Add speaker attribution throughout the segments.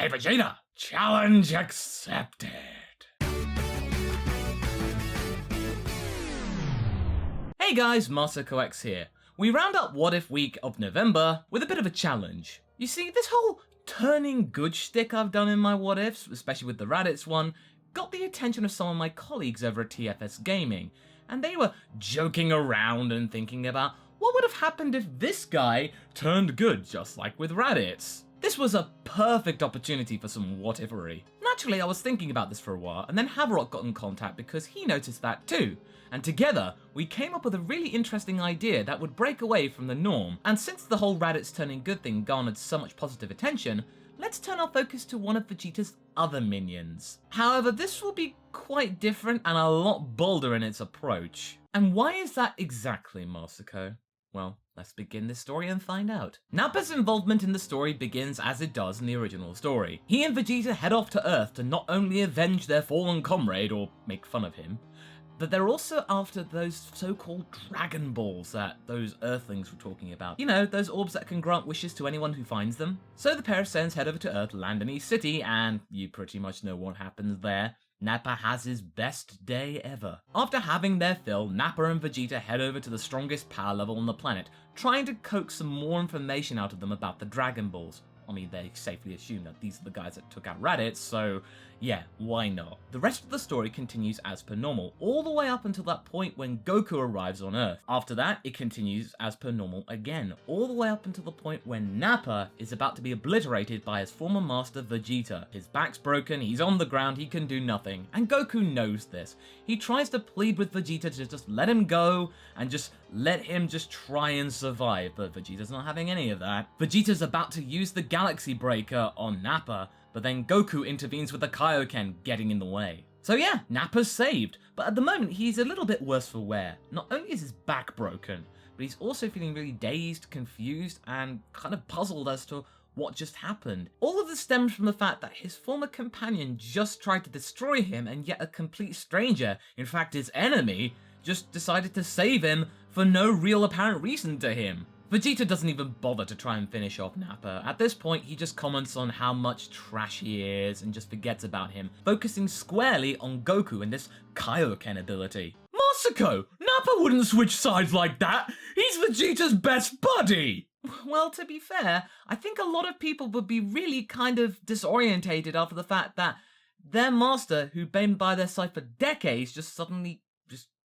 Speaker 1: Hey Vegeta, challenge accepted. Hey guys, MasakoX here. We round up What If week of November with a bit of a challenge. You see, this whole turning good shtick I've done in my What Ifs, especially with the Raditz one, got the attention of some of my colleagues over at TFS Gaming, and they were joking around and thinking about what would have happened if this guy turned good, just like with Raditz. This was a perfect opportunity for some what-ifery. Naturally, I was thinking about this for a while, and then Haverock got in contact because he noticed that too. And together, we came up with a really interesting idea that would break away from the norm. And since the whole Raditz turning good thing garnered so much positive attention, let's turn our focus to one of Vegeta's other minions. However, this will be quite different and a lot bolder in its approach. And why is that exactly, Masako? Well, let's begin this story and find out. Nappa's involvement in the story begins as it does in the original story. He and Vegeta head off to Earth to not only avenge their fallen comrade, or make fun of him, but they're also after those so-called Dragon Balls that those Earthlings were talking about. You know, those orbs that can grant wishes to anyone who finds them. So the pair of Saiyans head over to Earth, land in East City, and you pretty much know what happens there. Nappa has his best day ever. After having their fill, Nappa and Vegeta head over to the strongest power level on the planet, trying to coax some more information out of them about the Dragon Balls. I mean, they safely assume that these are the guys that took out Raditz, so yeah, why not? The rest of the story continues as per normal, all the way up until that point when Goku arrives on Earth. After that, it continues as per normal again, all the way up until the point when Nappa is about to be obliterated by his former master Vegeta. His back's broken, he's on the ground, he can do nothing, and Goku knows this. He tries to plead with Vegeta to just let him go, and just let him just try and survive, but Vegeta's not having any of that. Vegeta's about to use the Galaxy Breaker on Nappa, but then Goku intervenes with the Kaioken, getting in the way. So yeah, Nappa's saved, but at the moment he's a little bit worse for wear. Not only is his back broken, but he's also feeling really dazed, confused, and kind of puzzled as to what just happened. All of this stems from the fact that his former companion just tried to destroy him, and yet a complete stranger, in fact his enemy, just decided to save him for no real apparent reason to him. Vegeta doesn't even bother to try and finish off Nappa. At this point, he just comments on how much trash he is and just forgets about him, focusing squarely on Goku and this Kaioken ability. Masako! Nappa wouldn't switch sides like that! He's Vegeta's best buddy! Well, to be fair, I think a lot of people would be really kind of disorientated after the fact that their master, who'd been by their side for decades, just suddenly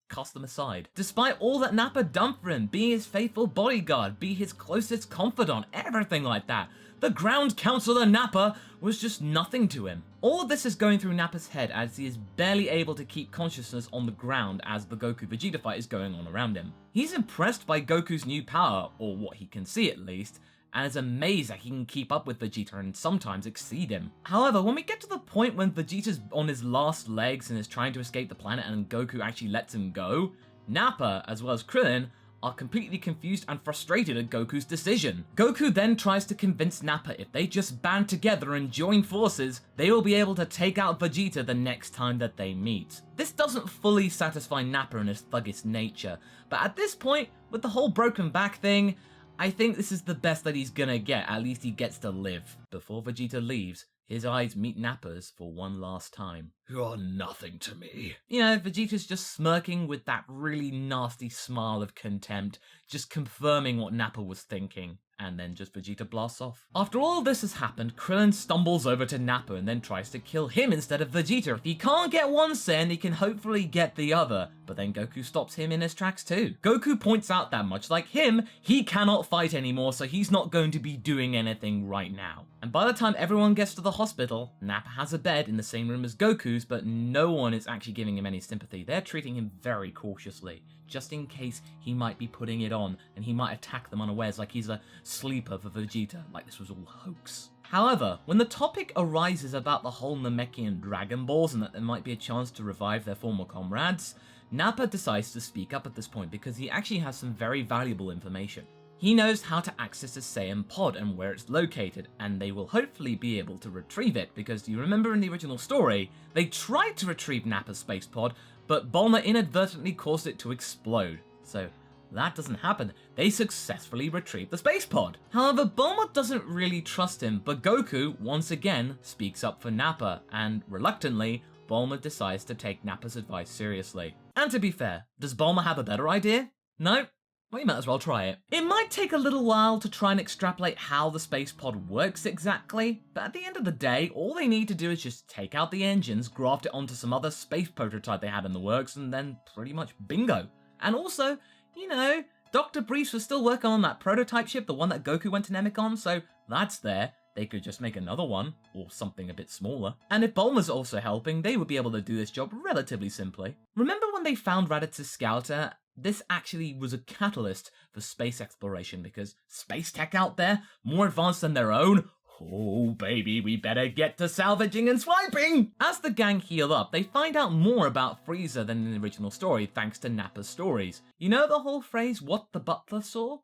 Speaker 1: cast them aside. Despite all that Nappa done for him, be his faithful bodyguard, be his closest confidant, everything like that, the ground counselor Nappa was just nothing to him. All of this is going through Nappa's head as he is barely able to keep consciousness on the ground as the Goku-Vegeta fight is going on around him. He's impressed by Goku's new power, or what he can see at least, and is amazed that he can keep up with Vegeta and sometimes exceed him. However, when we get to the point when Vegeta's on his last legs and is trying to escape the planet and Goku actually lets him go, Nappa, as well as Krillin, are completely confused and frustrated at Goku's decision. Goku then tries to convince Nappa if they just band together and join forces, they will be able to take out Vegeta the next time that they meet. This doesn't fully satisfy Nappa in his thuggish nature, but at this point, with the whole broken back thing, I think this is the best that he's gonna get, at least he gets to live. Before Vegeta leaves, his eyes meet Nappa's for one last time. You're nothing to me. You know, Vegeta's just smirking with that really nasty smile of contempt, just confirming what Nappa was thinking. And then just Vegeta blasts off. After all this has happened, Krillin stumbles over to Nappa and then tries to kill him instead of Vegeta. If he can't get one Saiyan, he can hopefully get the other. But then Goku stops him in his tracks too. Goku points out that much like him, he cannot fight anymore, so he's not going to be doing anything right now. And by the time everyone gets to the hospital, Nappa has a bed in the same room as Goku's, but no one is actually giving him any sympathy. They're treating him very cautiously, just in case he might be putting it on and he might attack them unawares like he's a sleeper for Vegeta, like this was all hoax. However, when the topic arises about the whole Namekian Dragon Balls and that there might be a chance to revive their former comrades, Nappa decides to speak up at this point because he actually has some very valuable information. He knows how to access a Saiyan pod and where it's located, and they will hopefully be able to retrieve it, because you remember in the original story, they tried to retrieve Nappa's space pod, but Bulma inadvertently caused it to explode. So that doesn't happen. They successfully retrieve the space pod. However, Bulma doesn't really trust him, but Goku, once again, speaks up for Nappa, and reluctantly, Bulma decides to take Nappa's advice seriously. And to be fair, does Bulma have a better idea? No? Well, you might as well try it. It might take a little while to try and extrapolate how the space pod works exactly, but at the end of the day, all they need to do is just take out the engines, graft it onto some other space prototype they had in the works, and then pretty much bingo. And also, you know, Dr. Briefs was still working on that prototype ship, the one that Goku went to Namek on, so that's there. They could just make another one, or something a bit smaller. And if Bulma's also helping, they would be able to do this job relatively simply. Remember when they found Raditz's scouter? This actually was a catalyst for space exploration because space tech out there, more advanced than their own. Oh baby, we better get to salvaging and swiping! As the gang heal up, they find out more about Frieza than in the original story thanks to Nappa's stories. You know the whole phrase, what the butler saw?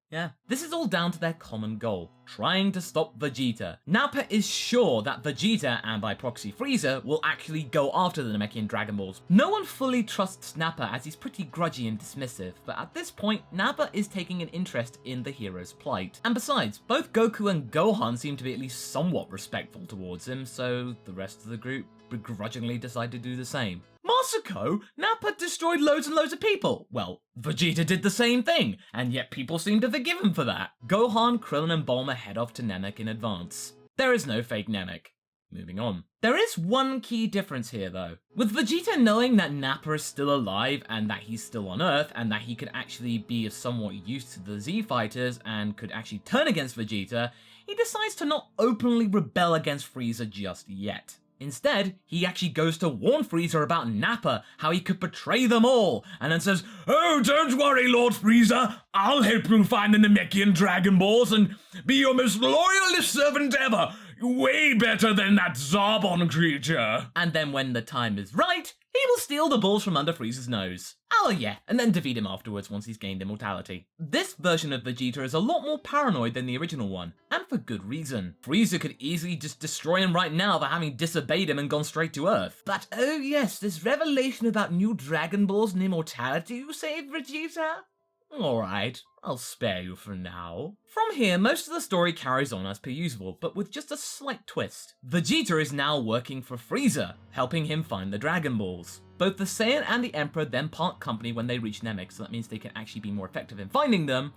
Speaker 1: Yeah, this is all down to their common goal, trying to stop Vegeta. Nappa is sure that Vegeta, and by proxy Frieza, will actually go after the Namekian Dragon Balls. No one fully trusts Nappa as he's pretty grudgy and dismissive, but at this point, Nappa is taking an interest in the hero's plight. And besides, both Goku and Gohan seem to be at least somewhat respectful towards him, so the rest of the group begrudgingly decide to do the same. Masako, Nappa destroyed loads and loads of people. Well, Vegeta did the same thing, and yet people seem to forgive him for that. Gohan, Krillin and Bulma head off to Namek in advance. There is no fake Namek. Moving on. There is one key difference here though. With Vegeta knowing that Nappa is still alive and that he's still on Earth and that he could actually be of somewhat use to the Z fighters and could actually turn against Vegeta, he decides to not openly rebel against Frieza just yet. Instead, he actually goes to warn Frieza about Nappa, how he could betray them all, and then says, "Oh, don't worry, Lord Frieza, I'll help you find the Namekian Dragon Balls and be your most loyalist servant ever, way better than that Zarbon creature." And then when the time is right, he will steal the balls from under Frieza's nose. Oh yeah, and then defeat him afterwards once he's gained immortality. This version of Vegeta is a lot more paranoid than the original one, and for good reason. Frieza could easily just destroy him right now for having disobeyed him and gone straight to Earth. But oh yes, this revelation about new Dragon Balls and immortality you saved Vegeta? Alright, I'll spare you for now. From here, most of the story carries on as per usual, but with just a slight twist. Vegeta is now working for Frieza, helping him find the Dragon Balls. Both the Saiyan and the Emperor then part company when they reach Namek, so that means they can actually be more effective in finding them.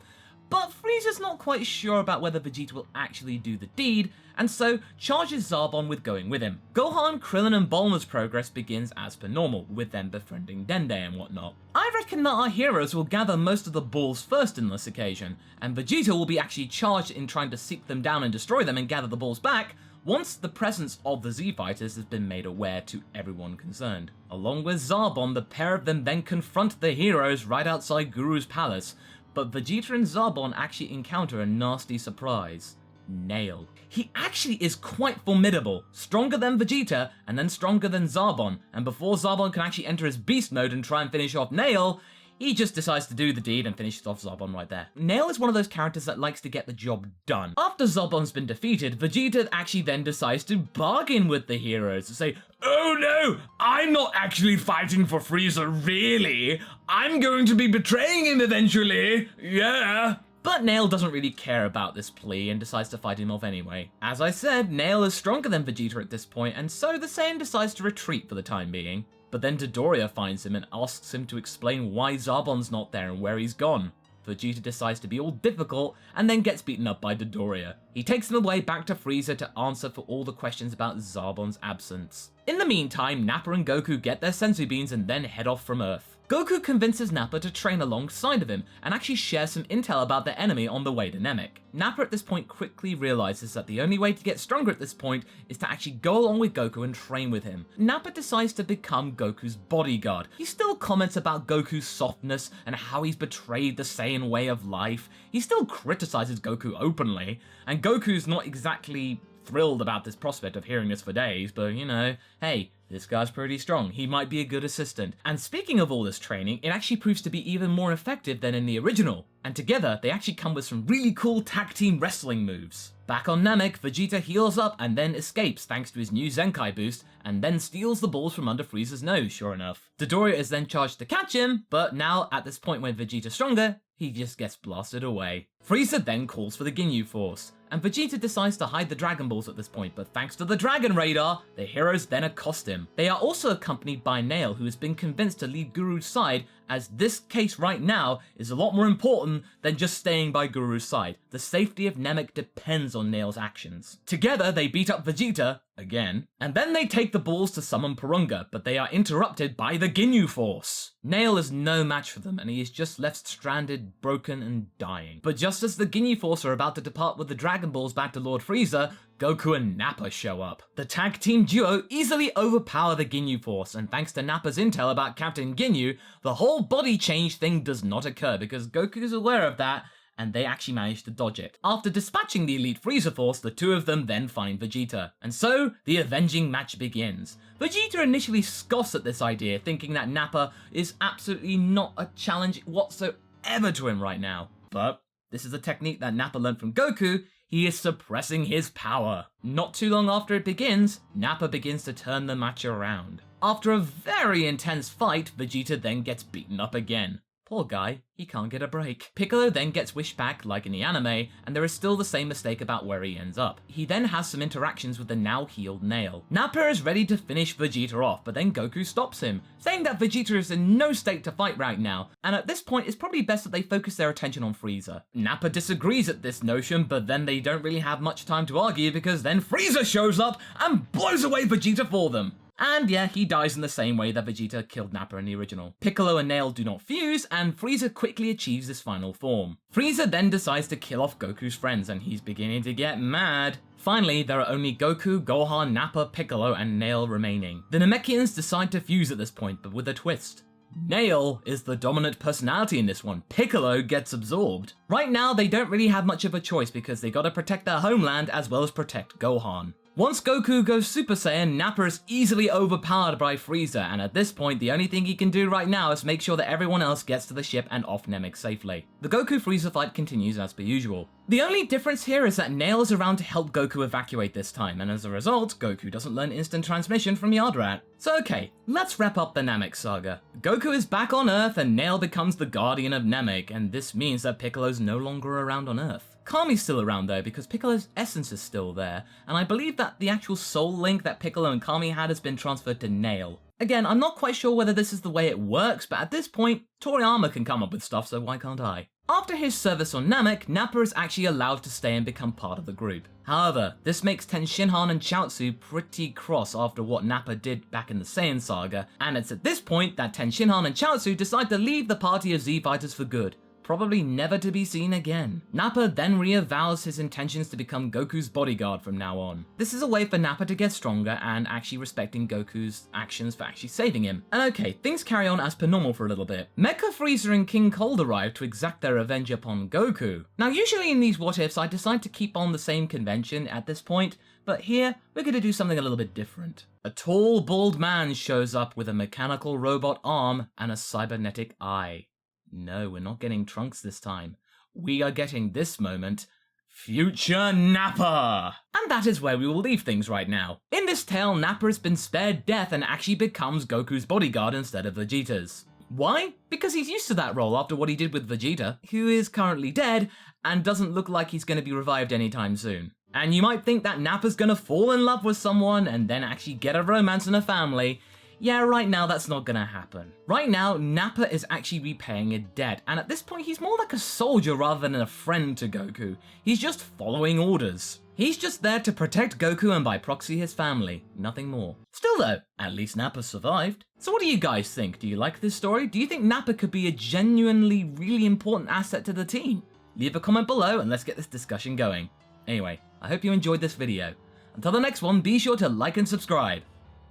Speaker 1: But Frieza's not quite sure about whether Vegeta will actually do the deed, and so charges Zarbon with going with him. Gohan, Krillin and Bulma's progress begins as per normal, with them befriending Dende and whatnot. I reckon that our heroes will gather most of the balls first in this occasion, and Vegeta will be actually charged in trying to seek them down and destroy them and gather the balls back, once the presence of the Z-Fighters has been made aware to everyone concerned. Along with Zarbon, the pair of them then confront the heroes right outside Guru's palace, but Vegeta and Zarbon actually encounter a nasty surprise. Nail. He actually is quite formidable, stronger than Vegeta, and then stronger than Zarbon, and before Zarbon can actually enter his beast mode and try and finish off Nail, he just decides to do the deed and finishes off Zarbon right there. Nail is one of those characters that likes to get the job done. After Zarbon's been defeated, Vegeta actually then decides to bargain with the heroes to say, "Oh no, I'm not actually fighting for Frieza, really. I'm going to be betraying him eventually, yeah." But Nail doesn't really care about this plea and decides to fight him off anyway. As I said, Nail is stronger than Vegeta at this point, and so the Saiyan decides to retreat for the time being. But then Dodoria finds him and asks him to explain why Zarbon's not there and where he's gone. Vegeta decides to be all difficult and then gets beaten up by Dodoria. He takes him away back to Frieza to answer for all the questions about Zarbon's absence. In the meantime, Nappa and Goku get their senzu beans and then head off from Earth. Goku convinces Nappa to train alongside of him and actually share some intel about their enemy on the way to Namek. Nappa at this point quickly realizes that the only way to get stronger at this point is to actually go along with Goku and train with him. Nappa decides to become Goku's bodyguard. He still comments about Goku's softness and how he's betrayed the Saiyan way of life. He still criticizes Goku openly, and Goku's not exactly thrilled about this prospect of hearing this for days, but you know, hey, this guy's pretty strong. He might be a good assistant. And speaking of all this training, it actually proves to be even more effective than in the original. And together, they actually come with some really cool tag team wrestling moves. Back on Namek, Vegeta heals up and then escapes thanks to his new Zenkai boost, and then steals the balls from under Frieza's nose, sure enough. Dodoria is then charged to catch him, but now at this point when Vegeta's stronger, he just gets blasted away. Frieza then calls for the Ginyu Force, and Vegeta decides to hide the Dragon Balls at this point, but thanks to the Dragon Radar, the heroes then accost him. They are also accompanied by Nail, who has been convinced to leave Guru's side, as this case right now is a lot more important than just staying by Guru's side. The safety of Namek depends on Nail's actions. Together, they beat up Vegeta, again, and then they take the balls to summon Porunga, but they are interrupted by the Ginyu Force. Nail is no match for them, and he is just left stranded, broken, and dying. But just as the Ginyu Force are about to depart with the Dragon Balls back to Lord Frieza, Goku and Nappa show up. The tag team duo easily overpower the Ginyu Force, and thanks to Nappa's intel about Captain Ginyu, the whole body change thing does not occur because Goku is aware of that, and they actually manage to dodge it. After dispatching the Elite Frieza Force, the two of them then find Vegeta. And so, the avenging match begins. Vegeta initially scoffs at this idea, thinking that Nappa is absolutely not a challenge whatsoever to him right now. But this is a technique that Nappa learned from Goku. He is suppressing his power. Not too long after it begins, Nappa begins to turn the match around. After a very intense fight, Vegeta then gets beaten up again. Poor guy, he can't get a break. Piccolo then gets wished back like in the anime, and there is still the same mistake about where he ends up. He then has some interactions with the now healed Nail. Nappa is ready to finish Vegeta off, but then Goku stops him, saying that Vegeta is in no state to fight right now, and at this point it's probably best that they focus their attention on Frieza. Nappa disagrees at this notion, but then they don't really have much time to argue because then Frieza shows up and blows away Vegeta for them. And yeah, he dies in the same way that Vegeta killed Nappa in the original. Piccolo and Nail do not fuse, and Frieza quickly achieves his final form. Frieza then decides to kill off Goku's friends, and he's beginning to get mad. Finally, there are only Goku, Gohan, Nappa, Piccolo, and Nail remaining. The Namekians decide to fuse at this point, but with a twist. Nail is the dominant personality in this one. Piccolo gets absorbed. Right now, they don't really have much of a choice because they gotta protect their homeland as well as protect Gohan. Once Goku goes Super Saiyan, Nappa is easily overpowered by Frieza, and at this point the only thing he can do right now is make sure that everyone else gets to the ship and off Namek safely. The Goku-Frieza fight continues as per usual. The only difference here is that Nail is around to help Goku evacuate this time, and as a result, Goku doesn't learn instant transmission from Yardrat. So okay, let's wrap up the Namek saga. Goku is back on Earth and Nail becomes the guardian of Namek, and this means that Piccolo's no longer around on Earth. Kami's still around though, because Piccolo's essence is still there, and I believe that the actual soul link that Piccolo and Kami had has been transferred to Nail. Again, I'm not quite sure whether this is the way it works, but at this point, Toriyama can come up with stuff, so why can't I? After his service on Namek, Nappa is actually allowed to stay and become part of the group. However, this makes Ten Shinhan and Chaozu pretty cross after what Nappa did back in the Saiyan saga, and it's at this point that Ten Shinhan and Chaozu decide to leave the party of Z-Fighters for good, probably never to be seen again. Nappa then reavows his intentions to become Goku's bodyguard from now on. This is a way for Nappa to get stronger and actually respecting Goku's actions for actually saving him. And okay, things carry on as per normal for a little bit. Mecha Frieza and King Cold arrive to exact their revenge upon Goku. Now usually in these what ifs I decide to keep on the same convention at this point, but here we're going to do something a little bit different. A tall, bald man shows up with a mechanical robot arm and a cybernetic eye. No, we're not getting Trunks this time. We are getting this moment, Future Nappa! And that is where we will leave things right now. In this tale, Nappa has been spared death and actually becomes Goku's bodyguard instead of Vegeta's. Why? Because he's used to that role after what he did with Vegeta, who is currently dead and doesn't look like he's going to be revived anytime soon. And you might think that Nappa's going to fall in love with someone and then actually get a romance and a family. Yeah, right now that's not gonna happen. Right now, Nappa is actually repaying a debt, and at this point he's more like a soldier rather than a friend to Goku. He's just following orders. He's just there to protect Goku and by proxy his family, nothing more. Still though, at least Nappa survived. So what do you guys think? Do you like this story? Do you think Nappa could be a genuinely really important asset to the team? Leave a comment below and let's get this discussion going. Anyway, I hope you enjoyed this video. Until the next one, be sure to like and subscribe.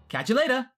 Speaker 1: Catch you later!